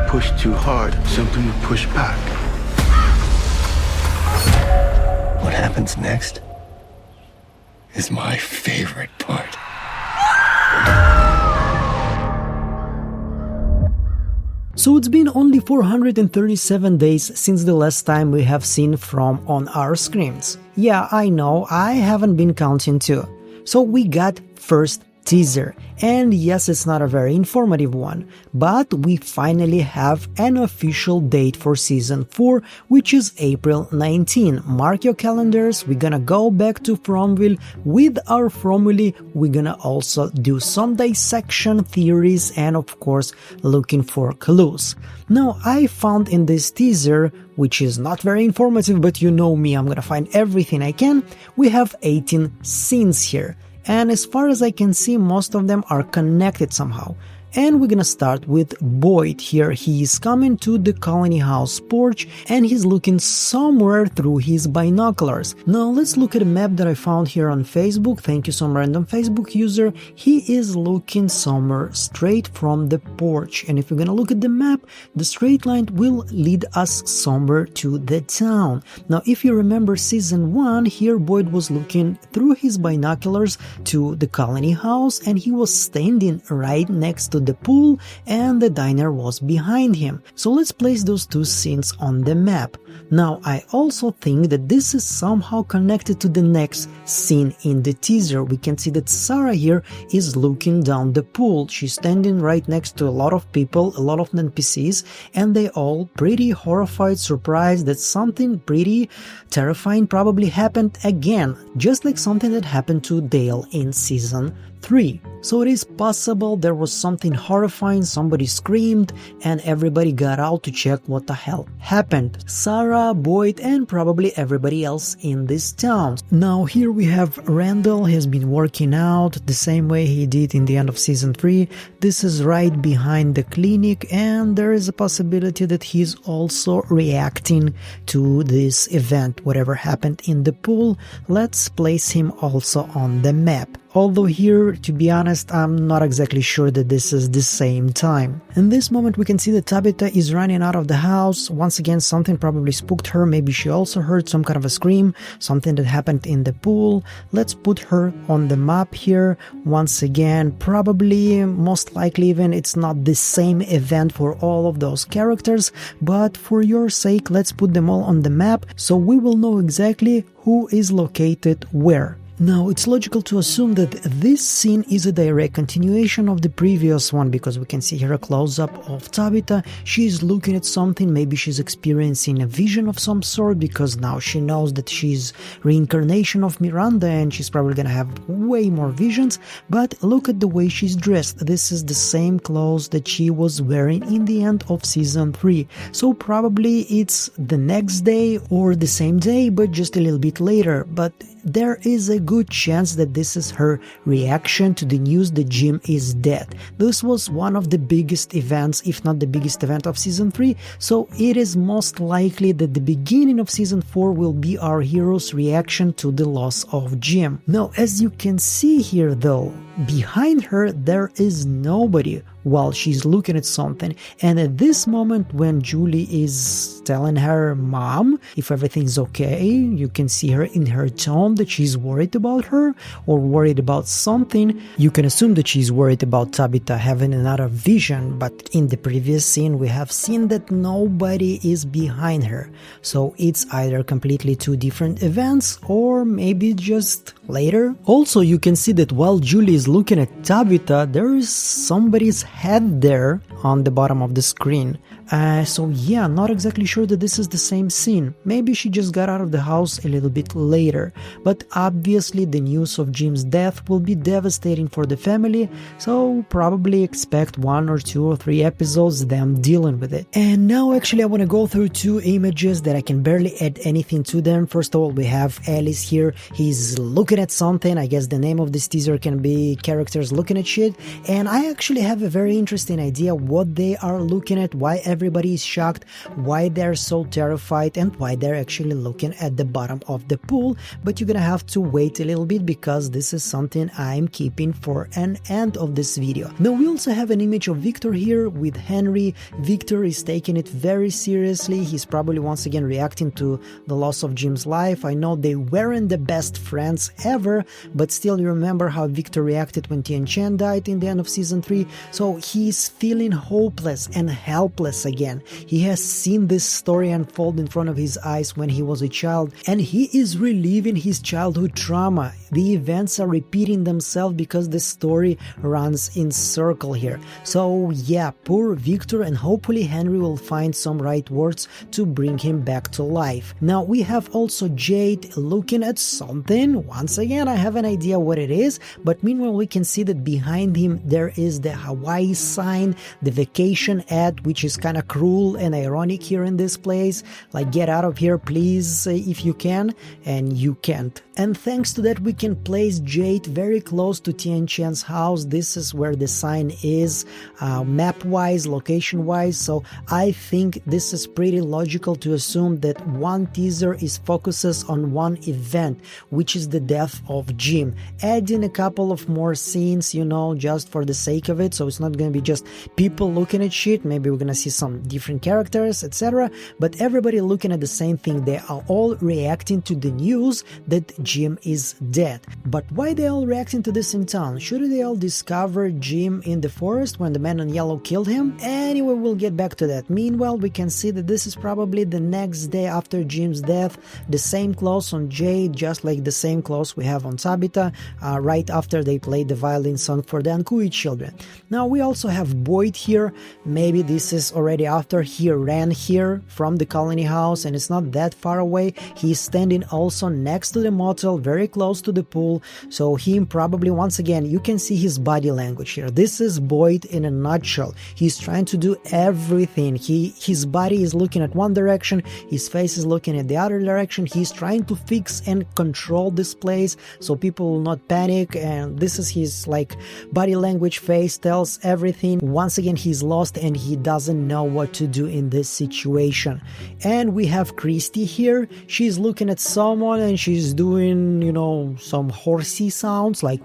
push too hard, something would push back. What happens next is my favorite part. So it's been only 437 days since the last time we have seen From on our screens. Yeah, I know, I haven't been counting too. So we got first teaser, and yes, it's not a very informative one, but we finally have an official date for season 4, which is April 19. Mark your calendars, we're gonna go back to Fromville with our Fromville. We're gonna also do some dissection theories and of course looking for clues. Now I found in this teaser, which is not very informative, but you know me, I'm gonna find everything I can, we have 18 scenes here. And as far as I can see, most of them are connected somehow. And we're gonna start with Boyd here. He is coming to the colony house porch and he's looking somewhere through his binoculars. Now let's look at a map that I found here on Facebook. Thank you, some random Facebook user. He is looking somewhere straight from the porch. And if we're gonna look at the map, the straight line will lead us somewhere to the town. Now if you remember season 1, here Boyd was looking through his binoculars to the colony house and he was standing right next to the pool and the diner was behind him. So let's place those two scenes on the map. Now I also think that this is somehow connected to the next scene in the teaser. We can see that Sarah here is looking down the pool. She's standing right next to a lot of people, a lot of NPCs, and they all pretty horrified, surprised that something pretty terrifying probably happened again, just like something that happened to Dale in season 3. So it is possible there was something horrifying, somebody screamed, and everybody got out to check what the hell happened. Sarah, Boyd, and probably everybody else in this town. Now here we have Randall. Has been working out the same way he did in the end of season 3. This is right behind the clinic, and there is a possibility that he's also reacting to this event, whatever happened in the pool. Let's place him also on the map. Although here, to be honest, I'm not exactly sure that this is the same time. In this moment we can see that Tabitha is running out of the house. Once again, something probably spooked her. Maybe she also heard some kind of a scream, something that happened in the pool. Let's put her on the map here. Once again, probably, most likely even, it's not the same event for all of those characters, but for your sake, let's put them all on the map so we will know exactly who is located where. Now, it's logical to assume that this scene is a direct continuation of the previous one, because we can see here a close-up of Tabitha. She's looking at something, maybe she's experiencing a vision of some sort, because now she knows that she's reincarnation of Miranda and she's probably gonna have way more visions. But look at the way she's dressed. This is the same clothes that she was wearing in the end of season 3. So probably it's the next day or the same day, but just a little bit later. But there is a good chance that this is her reaction to the news that Jim is dead. This was one of the biggest events, if not the biggest event of season 3, so it is most likely that the beginning of season 4 will be our hero's reaction to the loss of Jim. Now, as you can see here though, behind her there is nobody while she's looking at something, and at this moment when Julie is telling her mom if everything's okay, you can see her in her tone that she's worried about her or worried about something. You can assume that she's worried about Tabitha having another vision, but in the previous scene we have seen that nobody is behind her, so it's either completely two different events or maybe just later. Also, you can see that while Julie is looking at Tabitha, there is somebody's head there on the bottom of the screen. So yeah, not exactly sure that this is the same scene. Maybe she just got out of the house a little bit later. But obviously the news of Jim's death will be devastating for the family, so probably expect 1 or 2 or 3 episodes them dealing with it. And now actually I want to go through 2 images that I can barely add anything to them. First of all, we have Alice here. He's looking at something. I guess the name of this teaser can be characters looking at shit. And I actually have a very very interesting idea what they are looking at, why everybody is shocked, why they're so terrified, and why they're actually looking at the bottom of the pool. But you're gonna have to wait a little bit because this is something I'm keeping for an end of this video. Now we also have an image of Victor here with Henry. Victor is taking it very seriously. He's probably once again reacting to the loss of Jim's life. I know they weren't the best friends ever, but still you remember how Victor reacted when Tian Chen died in the end of season 3. So he's feeling hopeless and helpless again. He has seen this story unfold in front of his eyes when he was a child, and he is reliving his childhood trauma. The events are repeating themselves because the story runs in circle here. So yeah, poor Victor, and hopefully Henry will find some right words to bring him back to life. Now we have also Jade looking at something. Once again, I have an idea what it is, but meanwhile we can see that behind him there is the Hawaii sign, the vacation ad, which is kind of cruel and ironic here in this place. Like, get out of here please if you can, and you can't. And thanks to that we can place Jade very close to Tian Chen's house. This is where the sign is, map-wise, location-wise, so I think this is pretty logical to assume that one teaser is focuses on one event, which is the death of Jim. Adding a couple of more scenes, you know, just for the sake of it, so it's not gonna be just people looking at shit. Maybe we're gonna see some different characters, etc., but everybody looking at the same thing. They are all reacting to the news that Jim is dead. But why they all reacting to this in town? Shouldn't they all discover Jim in the forest when the man in yellow killed him? Anyway, we'll get back to that. Meanwhile, we can see that this is probably the next day after Jim's death. The same clothes on Jade, just like the same clothes we have on Tabitha, right after they played the violin song for the Ankui children. Now we also have Boyd here. Maybe this is already after he ran here from the colony house, and it's not that far away. He's standing also next to the motel, very close to the pool, so him probably, once again, you can see his body language here. This is Boyd in a nutshell. He's trying to do everything. His body is looking at one direction, his face is looking at the other direction. He's trying to fix and control this place so people will not panic, and this is his like body language, face tells everything. Once again, he's lost and he doesn't know what to do in this situation. And we have Christy here. She's looking at someone and she's doing, you know, some horsey sounds like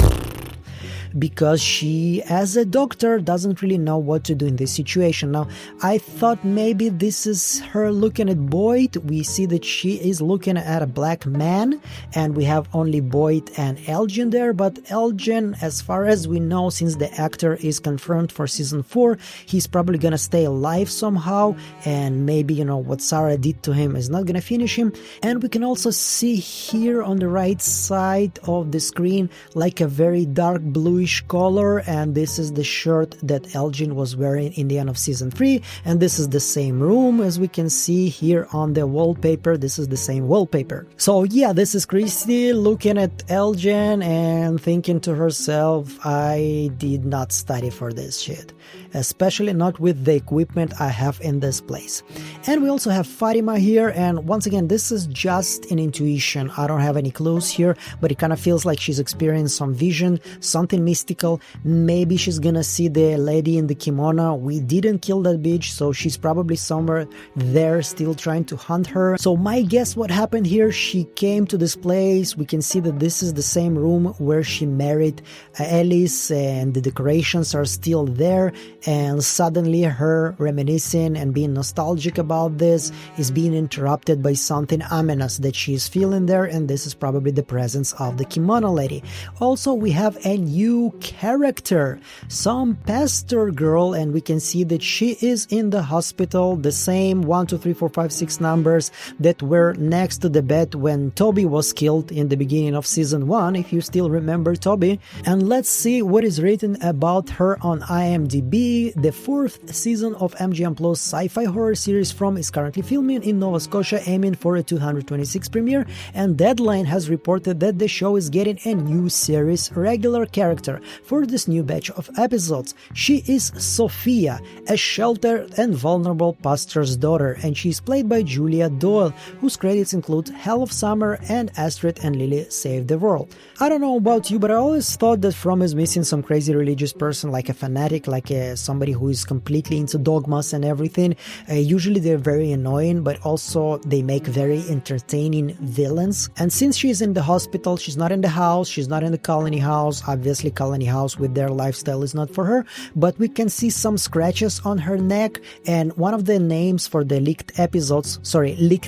because she, as a doctor, doesn't really know what to do in this situation. Now, I thought maybe this is her looking at Boyd. We see that she is looking at a black man, and we have only Boyd and Elgin there, but Elgin, as far as we know, since the actor is confirmed for season 4, he's probably gonna stay alive somehow, and maybe, you know, what Sarah did to him is not gonna finish him. And we can also see here on the right side of the screen like a very dark bluish color, and this is the shirt that Elgin was wearing in the end of season 3, and this is the same room as we can see here on the wallpaper. This is the same wallpaper. So yeah, this is Christy looking at Elgin and thinking to herself, I did not study for this shit, especially not with the equipment I have in this place. And we also have Fatima here, and once again, this is just an intuition. I don't have any clues here, but it kind of feels like she's experiencing some vision, something mystical. Maybe she's gonna see the lady in the kimono. We didn't kill that bitch, so she's probably somewhere there still trying to hunt her. So my guess what happened here, she came to this place. We can see that this is the same room where she married Alice, and the decorations are still there, and suddenly her reminiscing and being nostalgic about this is being interrupted by something ominous that she's feeling there, and this is probably the presence of the kimono lady. Also, we have a new character, some pastor girl, and we can see that she is in the hospital, the same 1, 2, 3, 4, 5, 6 numbers that were next to the bed when Toby was killed in the beginning of season 1, if you still remember Toby. And let's see what is written about her on IMDb. The 4th season of MGM Plus sci-fi horror series From is currently filming in Nova Scotia, aiming for a 226 premiere, and Deadline has reported that the show is getting a new series regular character for this new batch of episodes. She is Sophia, a sheltered and vulnerable pastor's daughter, and she's played by Julia Doyle, whose credits include Hell of Summer and Astrid and Lily Save the World. I don't know about you, but I always thought that From is missing some crazy religious person, like a fanatic, like a somebody who is completely into dogmas and everything. Usually they're very annoying, but also they make very entertaining villains. And since she's in the hospital, she's not in the house, she's not in the colony house. Obviously colony house with their lifestyle is not for her, but we can see some scratches on her neck. And one of the names for the leaked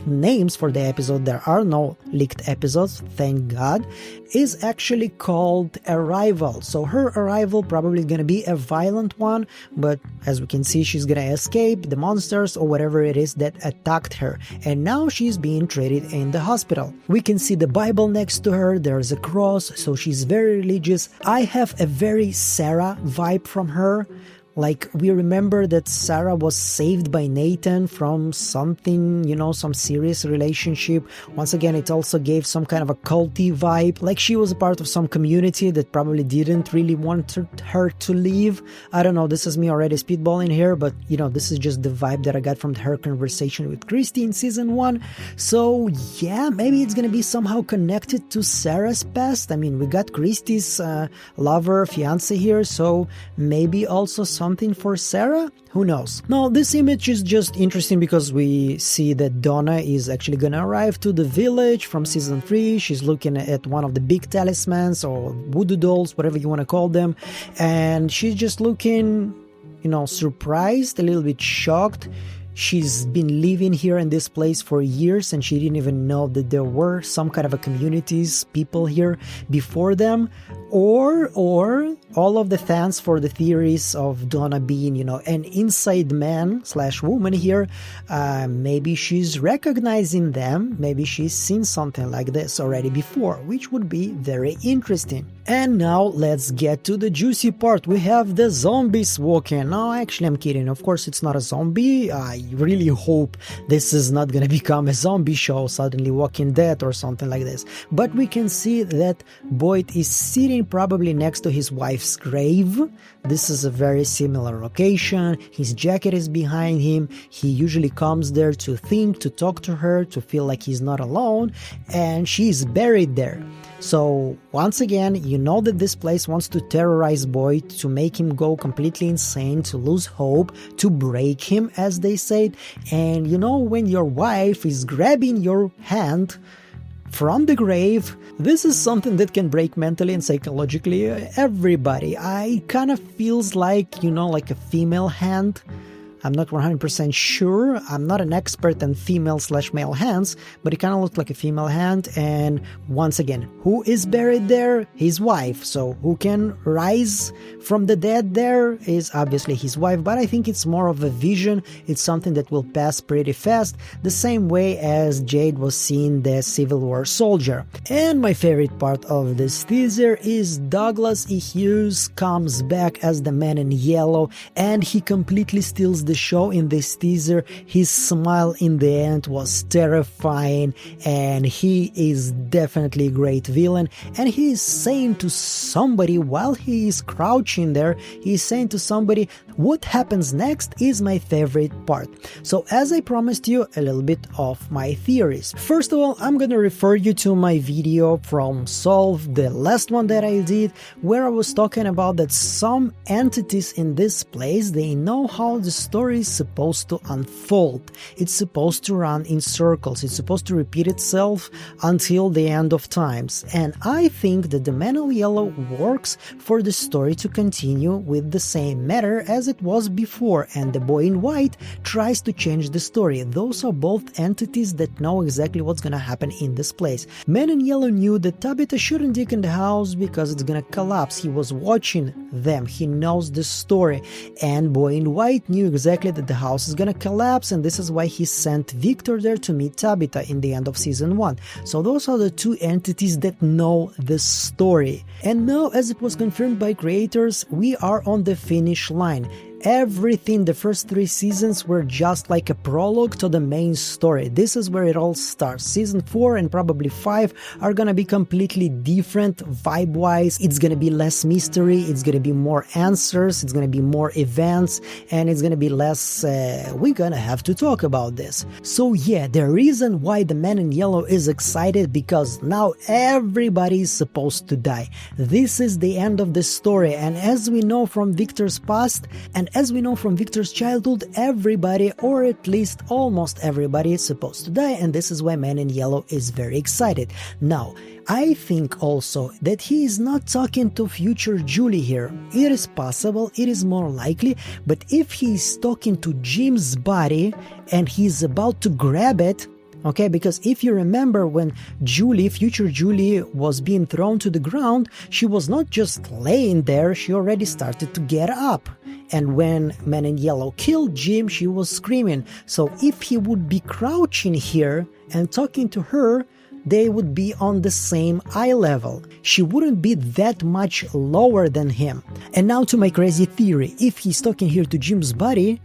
names for the episode, there are no leaked episodes, thank God, is actually called Arrival. So her arrival probably gonna be a violent one, but as we can see, she's gonna escape the monsters or whatever it is that attacked her, and now she's being treated in the hospital. We can see the Bible next to her, there's a cross, so she's very religious. I have a very Sarah vibe from her. Like, we remember that Sarah was saved by Nathan from something, some serious relationship. Once again, it also gave some kind of a culty vibe. Like, she was a part of some community that probably didn't really want her to leave. I don't know, this is me already speedballing here, but, this is just the vibe that I got from her conversation with Christy in season 1. So, yeah, maybe it's gonna be somehow connected to Sarah's past. I mean, we got Christy's lover, fiance here, so maybe also something for Sarah? Who knows? Now, this image is just interesting because we see that Donna is actually gonna arrive to the village from season 3. She's looking at one of the big talismans or voodoo dolls, whatever you want to call them, and she's just looking, surprised, a little bit shocked. She's been living here in this place for years and she didn't even know that there were some kind of a communities, people here before them. Or all of the fans for the theories of Donna being, an inside man / woman here, maybe she's recognizing them, maybe she's seen something like this already before, which would be very interesting. And now let's get to the juicy part. We have the zombies walking. No, actually I'm kidding. Of course it's not a zombie. I really hope this is not gonna become a zombie show, suddenly Walking Dead or something like this. But we can see that Boyd is sitting probably next to his wife's grave. This is a very similar location. His jacket is behind him. He usually comes there to think, to talk to her, to feel like he's not alone, and she's buried there. So once again, you know that this place wants to terrorize Boyd, to make him go completely insane, to lose hope, to break him, as they said. And when your wife is grabbing your hand from the grave, this is something that can break mentally and psychologically everybody. I kind of feels like, like a female hand. I'm not 100% sure. I'm not an expert in female / male hands, but it kind of looked like a female hand. And once again, who is buried there? His wife. So who can rise from the dead there is obviously his wife, but I think it's more of a vision. It's something that will pass pretty fast, the same way as Jade was seeing the Civil War soldier. And my favorite part of this teaser is Douglas E. Hughes comes back as the Man in Yellow, and he completely steals the show in this teaser. His smile in the end was terrifying, and he is definitely a great villain. And he is saying to somebody while he is crouching there, he's saying to somebody, what happens next is my favorite part. So as I promised you, a little bit of my theories. First of all, I'm gonna refer you to my video from Solve, the last one that I did, where I was talking about that some entities in this place, they know how the story is supposed to unfold. It's supposed to run in circles. It's supposed to repeat itself until the end of times. And I think that the Man in Yellow works for the story to continue with the same matter as it was before, and the Boy in White tries to change the story. Those are both entities that know exactly what's gonna happen in this place. Man in Yellow knew that Tabitha shouldn't dig in the house because it's gonna collapse. He was watching them. He knows the story. And Boy in White knew exactly that the house is gonna collapse, and this is why he sent Victor there to meet Tabitha in the end of season 1. So those are the two entities that know the story. And now, as it was confirmed by creators, we are on the finish line. Everything, the first 3 seasons were just like a prologue to the main story. This is where it all starts. Season 4 and probably 5 are gonna be completely different vibe-wise. It's gonna be less mystery, it's gonna be more answers, it's gonna be more events, and it's gonna be less, we're gonna have to talk about this. So yeah, the reason why the Man in Yellow is excited, because now everybody is supposed to die. This is the end of the story, and as we know from Victor's past, and as we know from Victor's childhood, everybody, or at least almost everybody, is supposed to die, and this is why Man in Yellow is very excited. Now, I think also that he is not talking to future Julie here. It is possible, it is more likely, but if he is talking to Jim's body and he's about to grab it, okay, because if you remember when Julie, future Julie, was being thrown to the ground, she was not just laying there, she already started to get up. And when Man in Yellow killed Jim, she was screaming. So if he would be crouching here and talking to her, they would be on the same eye level. She wouldn't be that much lower than him. And now to my crazy theory, if he's talking here to Jim's body,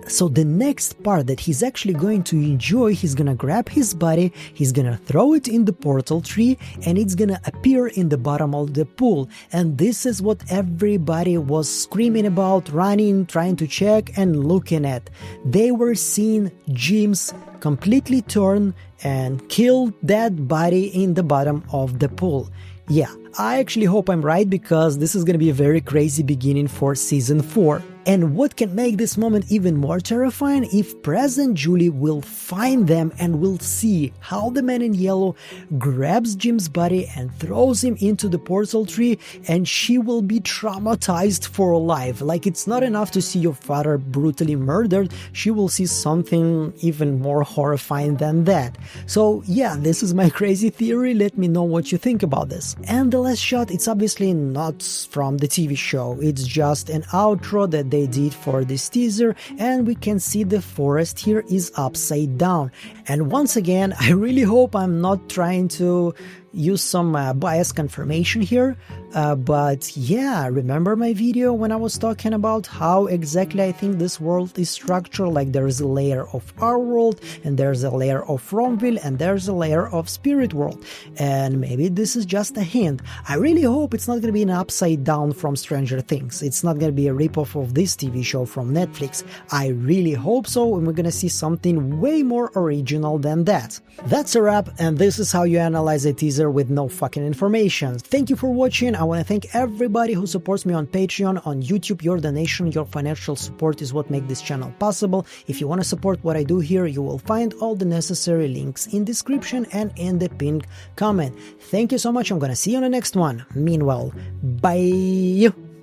so the next part that he's actually going to enjoy, he's gonna grab his body, he's gonna throw it in the portal tree, and it's gonna appear in the bottom of the pool. And this is what everybody was screaming about, running, trying to check and looking at. They were seeing Jim's completely torn and killed that body in the bottom of the pool. Yeah, I actually hope I'm right, because this is gonna be a very crazy beginning for season 4. And what can make this moment even more terrifying, if present Julie will find them and will see how the Man in Yellow grabs Jim's body and throws him into the portal tree, and she will be traumatized for life. Like, it's not enough to see your father brutally murdered, she will see something even more horrifying than that. So yeah, this is my crazy theory, let me know what you think about this. And the last shot, it's obviously not from the TV show, it's just an outro that they did for this teaser, and we can see the forest here is upside down. And once again, I really hope I'm not trying to use some bias confirmation here, but yeah, remember my video when I was talking about how exactly I think this world is structured? Like, there is a layer of our world, and there's a layer of Romville, and there's a layer of Spirit World, and maybe this is just a hint. I really hope it's not going to be an upside down from Stranger Things, it's not going to be a ripoff of this TV show from Netflix. I really hope so, and we're going to see something way more original than that. That's a wrap, and this is how you analyze a teaser with no fucking information. Thank you for watching. I want to thank everybody who supports me on Patreon, on YouTube. Your donation, your financial support is what makes this channel possible. If you want to support what I do here, you will find all the necessary links in description and in the pinned comment. Thank you so much. I'm gonna see you on the next one. Meanwhile, bye.